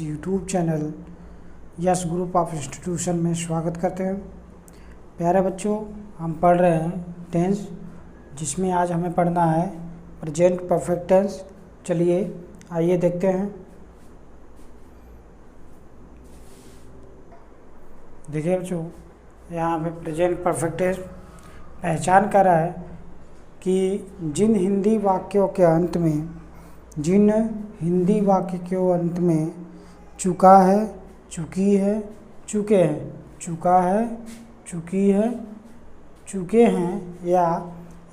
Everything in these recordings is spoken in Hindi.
YouTube channel yes group of institution में स्वागत करते हैं। प्यारे बच्चों, हम पढ़ रहे हैं टेंस, जिसमें आज हमें पढ़ना है प्रेजेंट परफेक्ट टेंस। चलिए आइए देखते हैं। देखिए बच्चों, यहाँ पे प्रेजेंट परफेक्ट टेंस पहचान कर रहा है कि जिन हिंदी वाक्यों के अंत में चुका है, चुकी है, चुके हैं, चुका है, चुकी है, चुके हैं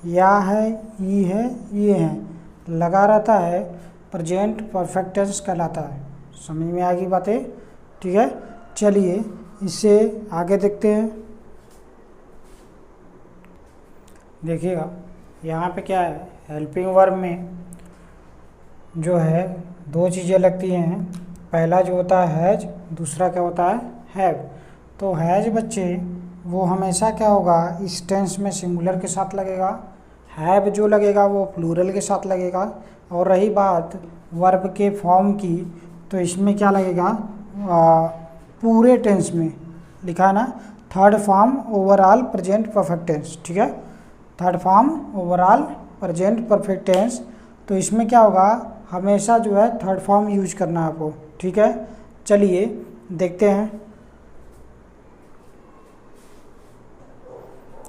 या है, ई है, ये हैं लगा रहता है, प्रेजेंट परफेक्ट टेंस कहलाता है। समझ में आ गई बातें? ठीक है, चलिए इससे आगे देखते हैं। देखिएगा यहाँ पे क्या है, हेल्पिंग वर्ब में जो है दो चीज़ें लगती हैं। पहला जो होता है हैज, दूसरा क्या होता है हैव। तो हैज बच्चे वो हमेशा क्या होगा, इस टेंस में सिंगुलर के साथ लगेगा। हैव जो लगेगा वो प्लूरल के साथ लगेगा। और रही बात वर्ब के फॉर्म की, तो इसमें क्या लगेगा, पूरे टेंस में लिखा है ना, third form overall present perfect tense. ठीक है, third form overall present perfect tense. तो इसमें क्या होगा, हमेशा जो है थर्ड फॉर्म यूज करना है आपको। ठीक है, चलिए देखते हैं।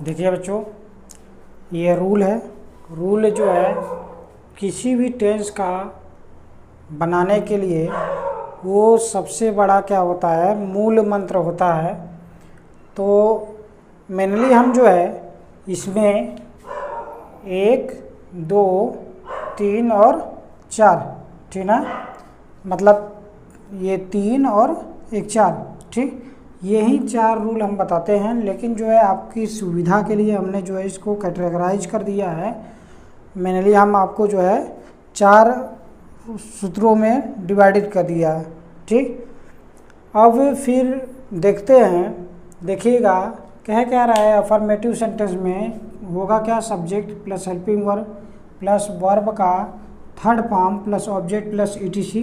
देखिए बच्चों, ये रूल है। रूल जो है किसी भी टेंस का बनाने के लिए वो सबसे बड़ा क्या होता है, मूल मंत्र होता है। तो मेनली हम जो है इसमें 1, 2, 3 और 4, ठीक ना, मतलब ये 3 और 1 4, ठीक, यही 4 रूल हम बताते हैं। लेकिन जो है आपकी सुविधा के लिए हमने जो है इसको कैटेगराइज कर दिया है। मेनली हम आपको जो है 4 सूत्रों में डिवाइडेड कर दिया है। ठीक, अब फिर देखते हैं। देखिएगा क्या रहा है, अफर्मेटिव सेंटेंस में होगा क्या, subject plus helping verb plus verb का third form plus object plus ETC.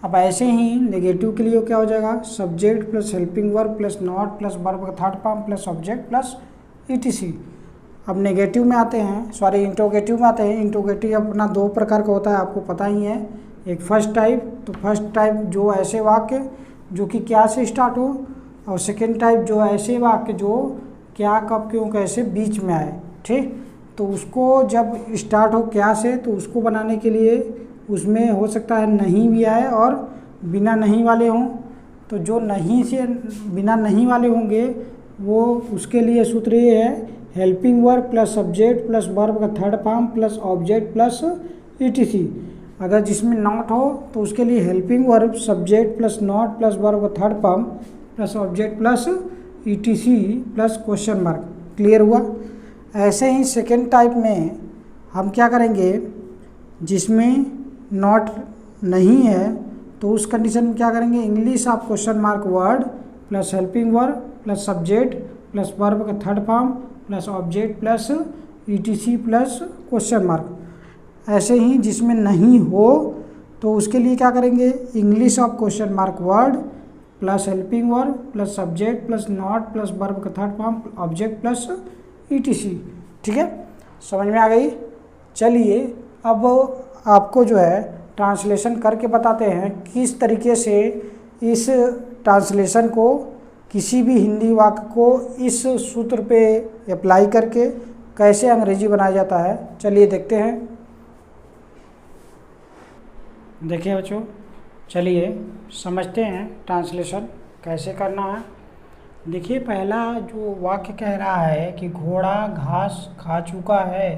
अब ऐसे ही नेगेटिव के लिए क्या हो जाएगा, subject plus helping verb plus not plus verb का third form plus object plus ETC. अब नेगेटिव में आते हैं, सॉरी इंट्रोगेटिव में आते हैं। इंट्रोगेटिव अपना 2 प्रकार का होता है, आपको पता ही है। एक फर्स्ट टाइप, तो फर्स्ट टाइप जो ऐसे वाक्य जो कि क्या से स्टार्ट हो, और सेकेंड टाइप जो ऐसे वाक्य जो क्या, कब, क्यों, कैसे बीच में आए। ठीक, तो उसको जब स्टार्ट हो क्या से, तो उसको बनाने के लिए उसमें हो सकता है नहीं भी आए और बिना नहीं वाले हों। तो जो नहीं से बिना नहीं वाले होंगे वो, उसके लिए सूत्र ये है, helping verb plus subject plus verb का third form plus object plus ETC. अगर जिसमें नॉट हो तो उसके लिए helping verb subject plus not plus verb का third form plus object plus ETC plus question mark. Clear हुआ? ऐसे ही सेकेंड टाइप में हम क्या करेंगे, जिसमें नॉट नहीं है तो उस कंडीशन में क्या करेंगे, English of question mark word plus helping verb plus subject plus verb का third form plus object plus ETC plus question mark. ऐसे ही जिसमें नहीं हो तो उसके लिए क्या करेंगे, English of question mark word plus helping verb plus subject plus not plus verb का third form object plus ETC. ठीक है, समझ में आ गई? चलिए अब आपको जो है ट्रांसलेशन करके बताते हैं किस तरीके से इस ट्रांसलेशन को, किसी भी हिंदी वाक्य को इस सूत्र पे अप्लाई करके कैसे अंग्रेजी बनाया जाता है। चलिए देखते हैं। देखिए बच्चों, चलिए समझते हैं ट्रांसलेशन कैसे करना है। देखिए, पहला जो वाक्य कह रहा है कि घोड़ा घास खा चुका है,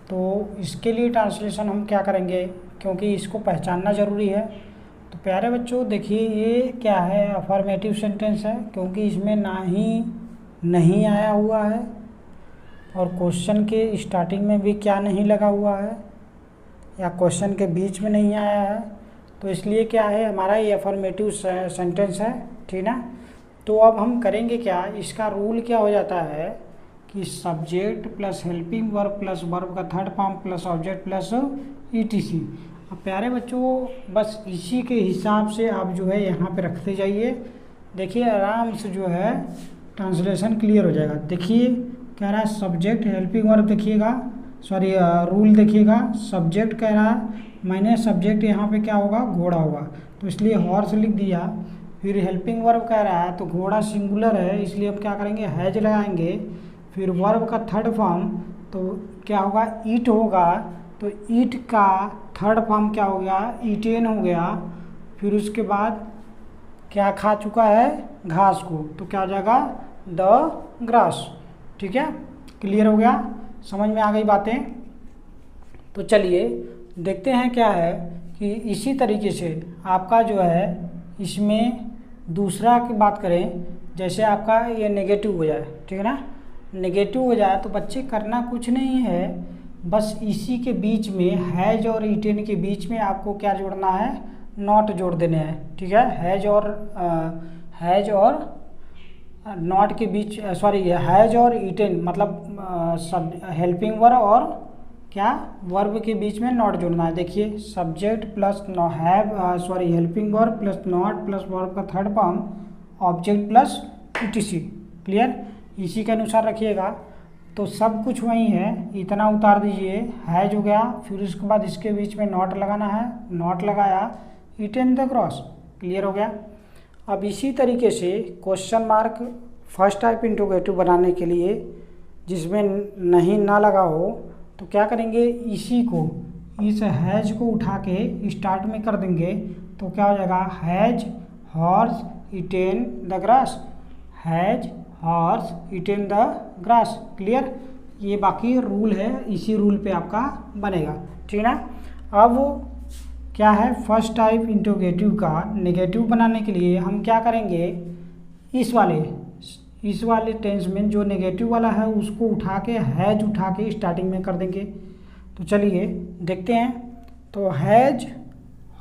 तो इसके लिए ट्रांसलेशन हम क्या करेंगे, क्योंकि इसको पहचानना ज़रूरी है। तो प्यारे बच्चों देखिए, ये क्या है, अफर्मेटिव सेंटेंस है, क्योंकि इसमें ना ही नहीं आया हुआ है और क्वेश्चन के स्टार्टिंग में भी क्या नहीं लगा हुआ है, या क्वेश्चन के बीच में नहीं आया है। तो इसलिए क्या है, हमारा ये अफर्मेटिव सेंटेंस है। ठीक ना। तो अब हम करेंगे क्या, इसका रूल क्या हो जाता है कि subject plus helping verb plus verb का third form plus object plus ETC. अब प्यारे बच्चों बस इसी के हिसाब से आप जो है यहाँ पे रखते जाइए। देखिए आराम से जो है ट्रांसलेशन क्लियर हो जाएगा। देखिए कह रहा है सब्जेक्ट हेल्पिंग वर्ब, देखिएगा सॉरी रूल देखिएगा, सब्जेक्ट कह रहा है, मैंने सब्जेक्ट यहाँ पे क्या होगा, घोड़ा होगा, तो इसलिए हॉर्स लिख दिया। फिर हेल्पिंग वर्ब कह रहा है तो घोड़ा सिंगुलर है, इसलिए अब क्या करेंगे, हैज लगाएंगे। फिर वर्ब का थर्ड फॉर्म तो क्या होगा, ईट होगा, तो ईट का थर्ड फॉर्म क्या हो गया, ईटेन हो गया। फिर उसके बाद क्या खा चुका है, घास को, तो क्या हो जाएगा, द ग्रास। ठीक है, क्लियर हो गया, समझ में आ गई बातें। तो चलिए देखते हैं क्या है कि इसी तरीके से आपका जो है इसमें दूसरा की बात करें, जैसे आपका ये नेगेटिव हो जाए, ठीक है ना, नेगेटिव हो जाए तो बच्चे करना कुछ नहीं है, बस इसी के बीच में हैज और ईटेन के बीच में आपको क्या जोड़ना है, नॉट जोड़ देने हैं। ठीक है, हैज और नॉट के बीच, सॉरी हैज और ईटेन मतलब सब हेल्पिंग वर्ब और क्या वर्ब के बीच में नॉट जोड़ना है। देखिए subject plus helping verb plus not plus verb का third form object plus ETC. Clear, इसी के अनुसार रखिएगा। तो सब कुछ वही है, इतना उतार दीजिए, हैज हो गया, फिर उसके बाद इसके बीच में नॉट लगाना है, नॉट लगाया, ईटेन द क्रॉस। क्लियर हो गया। अब इसी तरीके से question mark first type interrogative बनाने के लिए जिसमें नहीं ना लगा हो तो क्या करेंगे, इसी को, इस हैज को उठा के स्टार्ट में कर देंगे, तो क्या हो जाएगा, has horse eaten the grass, has horse eaten the grass. Clear, ये बाकी रूल है, इसी रूल पे आपका बनेगा। ठीक है ना। अब क्या है, फर्स्ट टाइप इंटरोगेटिव का नेगेटिव बनाने के लिए हम क्या करेंगे, इस वाले टेंस में जो नेगेटिव वाला है उसको उठा के हैज उठा के स्टार्टिंग में कर देंगे। तो चलिए देखते हैं। तो has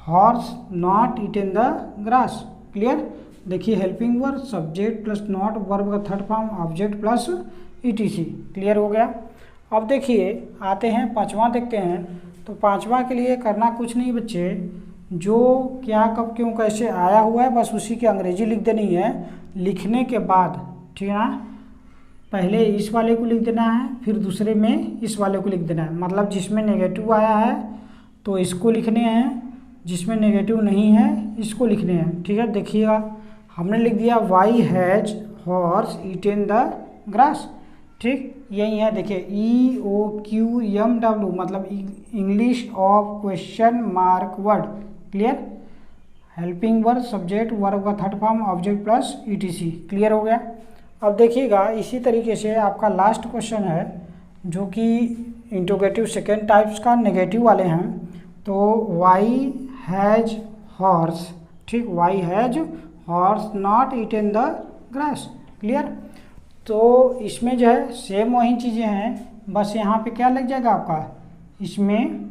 horse not eaten the grass. Clear, देखिए helping verb subject plus not verb का third form object plus ETC. Clear हो गया। अब देखिए आते हैं पांचवा, देखते हैं। तो पांचवा के लिए करना कुछ नहीं बच्चे, जो क्या कब क्यों कैसे आया हुआ है बस उसी की अंग्रेजी लिख देनी है। लिखने के बाद, ठीक है ना, पहले इस वाले को लिख देना है, फिर दूसरे में इस वाले को लिख देना है। मतलब जिसमें नेगेटिव आया है तो इसको लिखने हैं, जिसमें नेगेटिव नहीं है इसको लिखने हैं। ठीक है, देखिएगा हमने लिख दिया why has horse eaten the grass. ठीक, यही है। देखिए EOQMW मतलब English of question mark word. Clear, helping verb subject verb का third form object plus ETC. Clear हो गया। अब देखिएगा इसी तरीके से आपका लास्ट क्वेश्चन है जो कि इंटरोगेटिव सेकेंड टाइप्स का नेगेटिव वाले हैं। तो वाई हैज हॉर्स, ठीक, why has horse not eaten the grass. Clear, तो इसमें जो है सेम वही चीज़ें हैं, बस यहाँ पे क्या लग जाएगा आपका, इसमें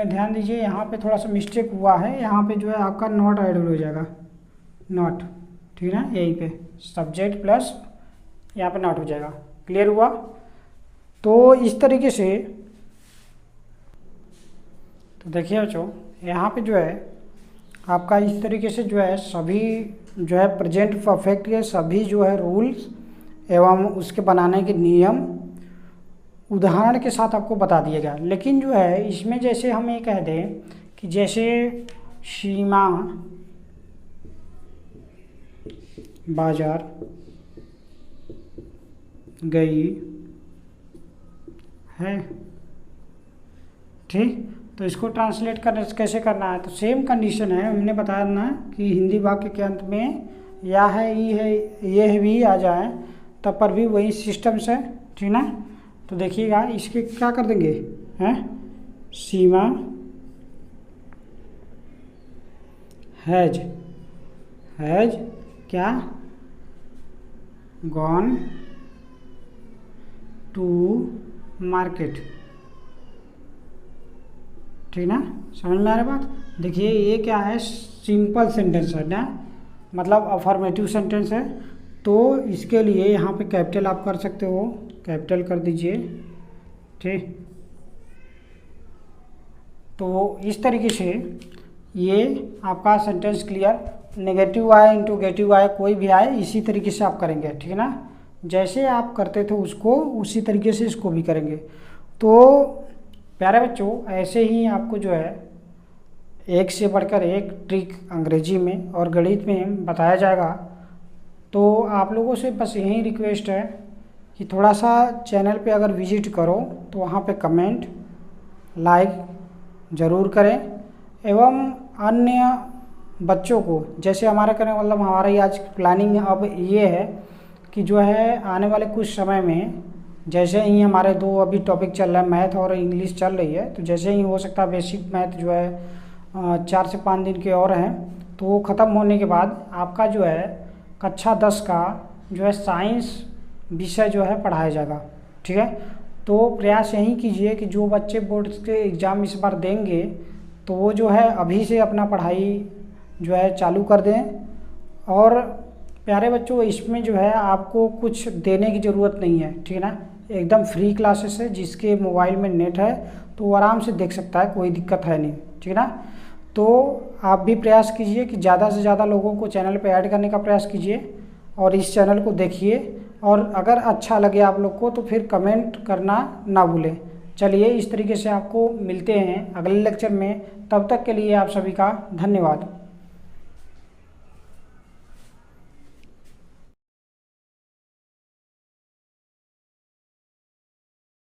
ध्यान दीजिए, यहाँ पे थोड़ा सा मिस्टेक हुआ है, यहाँ पे जो है आपका नॉट ऐड हो जाएगा, नॉट। ठीक है ना, यहीं पे सब्जेक्ट प्लस यहाँ पे नॉट हो जाएगा। क्लियर हुआ। तो इस तरीके से, तो देखिए बच्चों यहाँ पे जो है आपका इस तरीके से जो है सभी जो है प्रेजेंट परफेक्ट के सभी जो है रूल्स एवं उसके बनाने के नियम उदाहरण के साथ आपको बता दिया गया। लेकिन जो है इसमें जैसे हम ये कह दें कि जैसे सीमा बाजार गई है, ठीक, तो इसको ट्रांसलेट करने कैसे करना है, तो सेम कंडीशन है, हमने बताया ना कि हिंदी वाक्य के अंत में या है, ई है, ये है भी आ जाए तब पर भी वही सिस्टम से। ठीक ना, तो देखिएगा इसके क्या कर देंगे हैं, सीमा हैज क्या गॉन टू मार्केट। ठीक ना, समझ में आ रहा बात। देखिए ये क्या है, सिंपल सेंटेंस है ना, मतलब अफर्मेटिव सेंटेंस है, तो इसके लिए यहाँ पे कैपिटल आप कर सकते हो, कैपिटल कर दीजिए। ठीक, तो इस तरीके से ये आपका सेंटेंस क्लियर, नेगेटिव आए इंटरोगेटिव आए कोई भी आए इसी तरीके से आप करेंगे, ठीक है ना। जैसे आप करते थे उसको उसी तरीके से इसको भी करेंगे। तो प्यारे बच्चों ऐसे ही आपको जो है एक से बढ़कर एक ट्रिक अंग्रेजी में और गणित में बताया जाएगा। तो आप लोगों से बस यही रिक्वेस्ट है कि थोड़ा सा चैनल पे अगर विजिट करो तो वहाँ पे कमेंट लाइक ज़रूर करें, एवं अन्य बच्चों को जैसे हमारा करने मतलब हमारा ही आज प्लानिंग अब ये है कि जो है आने वाले कुछ समय में जैसे ही हमारे दो अभी टॉपिक चल रहा है, मैथ और इंग्लिश चल रही है, तो जैसे ही हो सकता है बेसिक मैथ जो है 4 से 5 दिन के और हैं, तो वो ख़त्म होने के बाद आपका जो है कक्षा 10 का जो है साइंस विषय जो है पढ़ाया जाएगा, ठीक है। तो प्रयास यही कीजिए कि जो बच्चे बोर्ड के एग्ज़ाम इस बार देंगे तो वो जो है अभी से अपना पढ़ाई जो है चालू कर दें। और प्यारे बच्चों इसमें जो है आपको कुछ देने की ज़रूरत नहीं है, ठीक है ना, एकदम फ्री क्लासेस है। जिसके मोबाइल में नेट है तो वो आराम से देख सकता है, कोई दिक्कत है नहीं, ठीक है ना। तो आप भी प्रयास कीजिए कि ज़्यादा से ज़्यादा लोगों को चैनल पे ऐड करने का प्रयास कीजिए और इस चैनल को देखिए, और अगर अच्छा लगे आप लोग को तो फिर कमेंट करना ना भूलें। चलिए इस तरीके से आपको मिलते हैं अगले लेक्चर में, तब तक के लिए आप सभी का धन्यवाद।